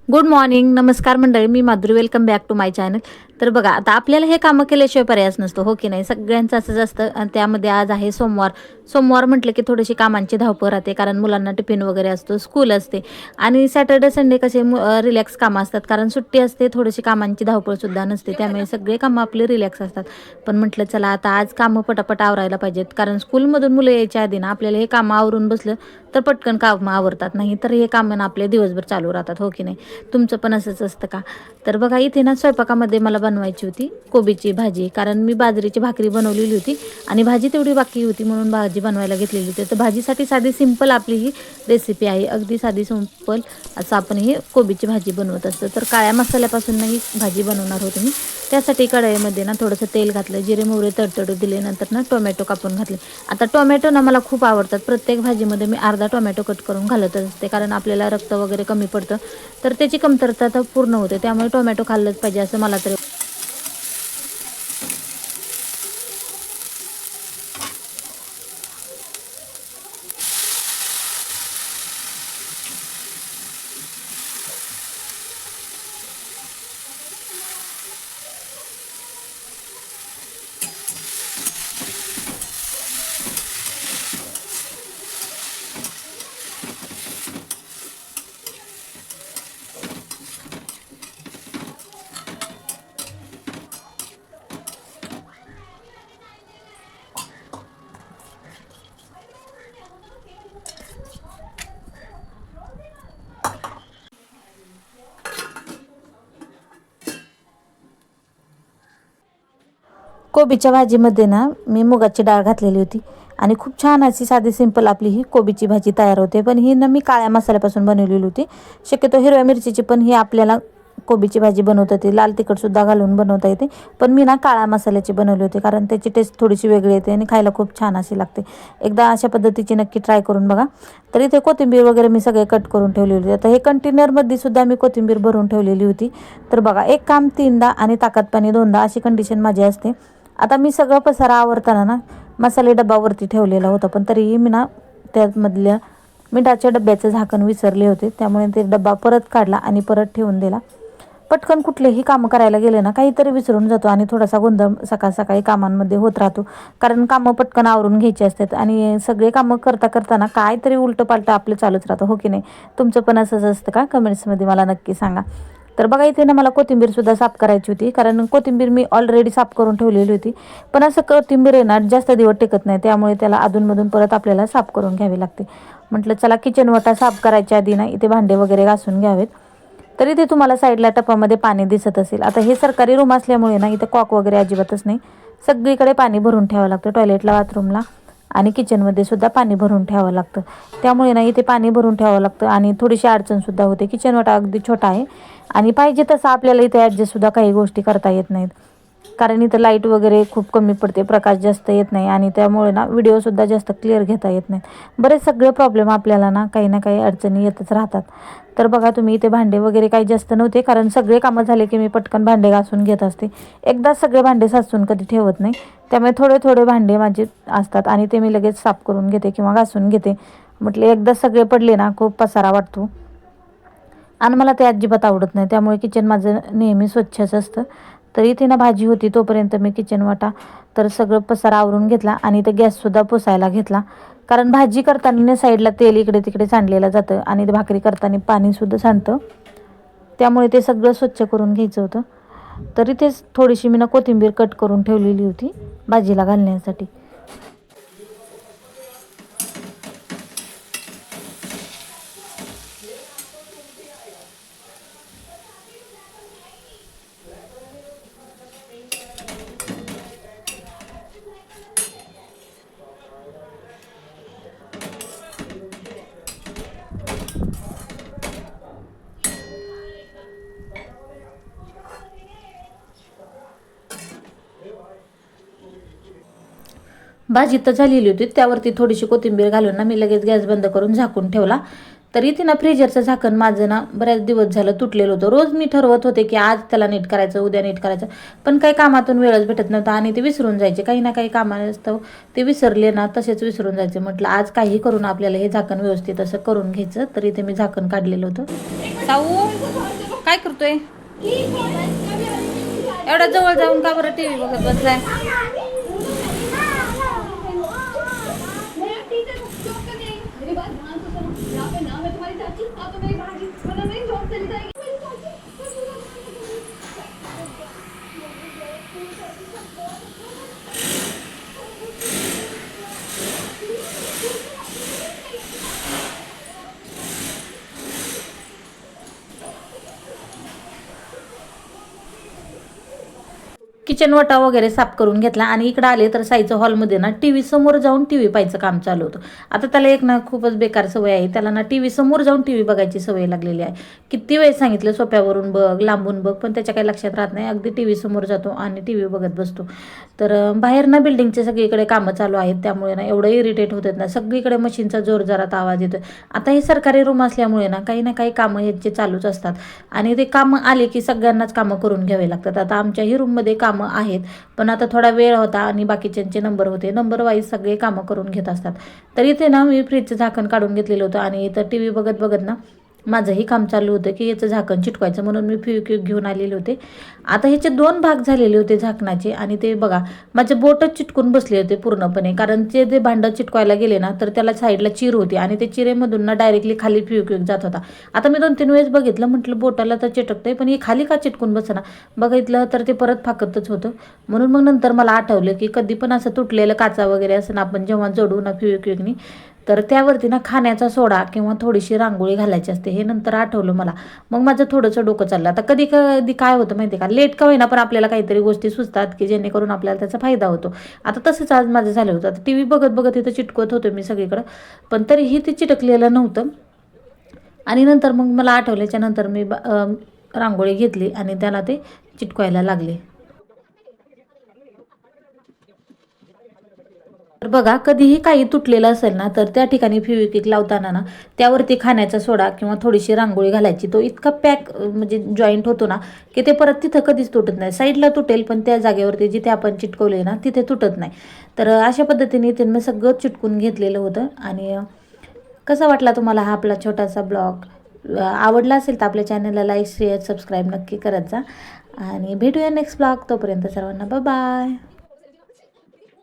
Good morning, नमस्कार मंडळी. मी Madhuri. Welcome back to my channel. तर बघा, आता आपल्याला हे कामं केल्याशिवाय पर्यायच नसतो, हो की नाही? सगळ्यांचं असंच असतं. आणि त्यामध्ये आज आहे सोमवार. सोमवार म्हटलं की थोडीशी कामांची धावपळ राहते, कारण मुलांना टिफिन वगैरे असतो, स्कूल असते. आणि सॅटर्डे संडे कसे रिलॅक्स कामं असतात, कारण सुट्टी असते, थोडीशी कामांची धावपळसुद्धा नसते, त्यामुळे सगळे कामं आपले रिलॅक्स असतात. पण म्हटलं चला आता आज कामं पटापट आवरायला पाहिजेत, कारण स्कूलमधून मुलं यायच्या आधी ना आपल्याला हे कामं आवरून बसलं तर पटकन कामं आवरतात, नाही तर हे कामं ना आपले दिवसभर चालू राहतात, हो की नाही? तुमचं पण असंच असतं का? तर बघा, इथे ना स्वयंपाकामध्ये मला बनवायची होती कोबीची भाजी, कारण मी बाजरीची भाकरी बनवलेली होती आणि भाजी तेवढी बाकी होती, म्हणून भाजी बनवायला घेतलेली होती. तर भाजीसाठी साधी सिंपल आपली ही रेसिपी आहे, अगदी साधी सिंपल असं आपण ही कोबीची भाजी बनवत असतो. तर काळ्या मसाल्यापासून ही भाजी बनवणार होते मी. त्यासाठी कढईमध्ये ना थोडंसं तेल घातलं, जिरे मोहरी तडतडू दिले, नंतर ना टोमॅटो कापून घातले. आता टोमॅटो ना मला खूप आवडतात, प्रत्येक भाजीमध्ये मी अर्धा टोमॅटो कट करून घालतच असते, कारण आपल्याला रक्त वगैरे कमी पडतं, तर त्याची कमतरता तर पूर्ण होते, त्यामुळे टोमॅटो खाल्लंच पाहिजे असं मला तरी. कोबीच्या भाजीमध्ये ना मी मुगाची डाळ घातलेली होती आणि खूप छान अशी साधी सिंपल आपली ही कोबीची भाजी तयार होते. पण ही ना मी काळ्या मसाल्यापासून बनवलेली होती. शक्यतो हिरव्या मिरचीची पण ही आपल्याला कोबीची भाजी बनवता येते, लाल तिखटसुद्धा घालून बनवता येते, पण मी ना काळ्या मसाल्याची बनवली होती, कारण त्याची टेस्ट थोडीशी वेगळी येते आणि खायला खूप छान अशी लागते. एकदा अशा पद्धतीची नक्की ट्राय करून बघा. तर इथे कोथिंबीर वगैरे मी सगळे कट करून ठेवलेली होती. आता हे कंटेनरमध्ये सुद्धा मी कोथिंबीर भरून ठेवलेली होती. तर बघा, एक काम तीनदा आणि ताकात पाणी दोनदा अशी कंडिशन माझी असते. आता मी सगळं पसारा आवरताना ना मसाले डब्बावरती ठेवलेला होता, पण तरीही मी ना त्यामधल्या मिठाच्या डब्याचं झाकण विसरले होते, त्यामुळे ते डब्बा परत काढला आणि परत ठेवून दिला. पटकन कुठलेही कामं करायला गेले ना काहीतरी विसरून जातो आणि थोडासा गोंधळ सकाळ सकाळी कामांमध्ये होत राहतो, कारण कामं पटकन आवरून घ्यायची असतात आणि सगळे कामं करता करताना काहीतरी उलटं पालटं आपलं चालूच राहतं, हो की नाही? तुमचं पण असंच असतं का? कमेंट्समध्ये मला नक्की सांगा. तर बघा, इथे ना मला कोथिंबीरसुद्धा साफ करायची होती, कारण कोथिंबीर मी ऑलरेडी साफ करून ठेवलेली होती, पण असं कोथिंबीर आहे ना जास्त दिवस टिकत नाही, त्यामुळे त्याला अधूनमधून परत आपल्याला साफ करून घ्यावी लागते. म्हटलं चला किचन वटा साफ करायच्या आधी ना इथे भांडे वगैरे घासून घ्यावेत. तरी ते तुम्हाला साईडला टपामध्ये पाणी दिसत असेल. आता हे सरकारी रूम असल्यामुळे ना इथं कॉक वगैरे अजिबातच नाही, सगळीकडे पाणी भरून ठेवावं लागतं, टॉयलेटला, बाथरूमला आणि किचनमध्ये सुद्धा पाणी भरून ठेवावं लागतं. त्यामुळे ना इथे पाणी भरून ठेवावं लागतं आणि थोडीशी अडचणसुद्धा होते. किचन वाटा अगदी छोटा आहे आणि पाहिजे तसं आपल्याला इथे ॲडजस्टसुद्धा काही गोष्टी करता येत नाहीत, कारण इथं लाईट वगैरे खूप कमी पडते, प्रकाश जास्त येत नाही आणि त्यामुळे ना व्हिडिओसुद्धा जास्त क्लिअर घेता येत नाहीत. बरेच सगळे प्रॉब्लेम आपल्याला ना काही अडचणी येतच राहतात. तर बघा, तुम्ही इथे भांडे वगैरे काही जास्त नव्हते, कारण सगळे कामं झाले की मी पटकन भांडे घासून घेत असते. एकदा सगळे भांडे साचून कधी ठेवत नाही, त्यामुळे थोडे थोडे भांडे माझे असतात आणि ते मी लगेच साफ करून घेते किंवा घासून घेते. म्हटले एकदा सगळे पडले ना खूप पसारा वाटतो आणि मला ते अजिबात आवडत नाही, त्यामुळे किचन माझं नेहमी स्वच्छच असतं. तर इथे ना भाजी होती तोपर्यंत मी किचन वाटा तर सगळं पसारा आवरून घेतला आणि ते गॅससुद्धा पुसायला घेतला, कारण भाजी करताना साईडला तेल इकडे तिकडे सांडलेलं जातं आणि ते भाकरी करताना पाणीसुद्धा सांडतं, त्यामुळे ते सगळं स्वच्छ करून घ्यायचं होतं. तर इथेच थोडीशी मी ना कोथिंबीर कट करून ठेवलेली होती भाजीला घालण्यासाठी. भाजी तर झालेली होती, त्यावरती थोडीशी कोथिंबीर घालून ना मी लगेच गॅस बंद करून झाकून ठेवला. तर इथे ना फ्रीजरचं झाकण माझं ना बऱ्याच दिवस झालं तुटलेलं होतं. रोज मी ठरवत होते की आज त्याला नीट करायचं, उद्या नीट करायचं, पण काही कामातून वेळच भेटत नव्हता आणि ते विसरून जायचे. काही ना काही कामास्तव ते विसरले ना तसेच विसरून जायचे. म्हटलं आज काही करून आपल्याला हे झाकण व्यवस्थित असं करून घ्यायचं. तर इथे मी झाकण काढलेलं होतं. साऊ काय करतोय? एवढ्या जवळ जाऊन का बरं टीव्ही बघत बसलाय? किचन वटा वगैरे साफ करून घेतला आणि इकडे आले तर साईचं हॉलमध्ये ना टी व्ही समोर जाऊन टी व्ही पाहायचं काम चालू होतं. आता त्याला एक ना खूपच बेकार सवय आहे. त्याला ना टी व्ही समोर जाऊन टी व्ही बघायची सवय लागलेली आहे. किती वेळ सांगितलं सोप्यावरून बघ, लांबून बघ, पण त्याच्या काही लक्षात राहत नाही. अगदी टी व्ही समोर जातो आणि टी व्ही बघत बसतो. तर बाहेर ना बिल्डिंगचे सगळीकडे कामं चालू आहेत, त्यामुळे ना एवढं इरिटेट होतात ना, सगळीकडे मशीनचा जोरजोरात आवाज येतो. आता हे सरकारी रूम असल्यामुळे ना काही कामं ह्याचे चालूच असतात आणि ते कामं आले की सगळ्यांनाच कामं करून घ्यावे लागतात. आता आमच्याही रूममध्ये कामं आहेत, पण आता थोडा वेळ होता आणि बाकीच्यांचे नंबर होते, नंबर वाईज सगळे कामं करून घेत असतात. तर इथे ना मी फ्रीजचं झाकण काढून घेतलेलं होतं आणि इथं टी व्ही बघत बघत ना माझंही काम चालू होतं की याचं झाकण चिटकवायचं, म्हणून मी फेविक्विक घेऊन आलेले होते. आता ह्याचे 2 भाग झालेले होते झाकणाचे आणि ते बघा माझे बोटच चिटकून बसले होते पूर्णपणे, कारण ते भांडं चिटकवायला गेले ना तर त्याला साईडला चिर होती आणि ते चिरेमधून ना डायरेक्टली खाली फेविक्विक जात होता. आता मी 2-3 वेळेस बघितलं, म्हटलं बोटाला तर चिटकतंय पण हे खाली का चिटकून बसना, बघितलं तर ते परत फाकतच होतं. म्हणून मग नंतर मला आठवलं की कधी पण असं तुटलेलं काचा वगैरे असं ना आपण जेव्हा जोडू ना फेविक्विकनी, तर त्यावरती ना खाण्याचा सोडा किंवा थोडीशी रांगोळी घालायची असते. हे नंतर आठवलं मला. मग माझं थोडंसं डोकं चाललं. आता कधी कधी काय होतं माहिती आहे का, लेट का होईना पण आपल्याला काहीतरी गोष्टी सुचतात की जेणेकरून आपल्याला त्याचा फायदा होतो. आता तसंच आज माझं झालं होतं. आता टी व्ही बघत बघत इथं चिटकवत होतो मी सगळीकडं, पण तरीही ते चिटकलेलं नव्हतं. आणि नंतर मग मला आठवल्याच्यानंतर मी रांगोळी घेतली आणि त्याला ते चिटकवायला लागले. तर बघा कधीही काही तुटलेलं असेल ना तर त्या ठिकाणी फेविक्विक लावताना ना त्यावरती खाण्याचा सोडा किंवा थोडीशी रांगोळी घालायची. तो इतका पॅक म्हणजे जॉईंट होतो ना की ते परत तिथं कधीच तुटत नाही. साईडला तुटेल पण त्या जागेवरती जिथे आपण चिटकवले ना तिथे तुटत नाही. तर अशा पद्धतीने इथे मी सगळं चिटकून घेतलेलं होतं. आणि कसा वाटला तुम्हाला हा आपला छोटासा ब्लॉग? आवडला असेल तर आपल्या चॅनलला लाईक शेअर सबस्क्राईब नक्की करत जा आणि भेटूया नेक्स्ट ब्लॉग. तोपर्यंत सर्वांना बाय बाय.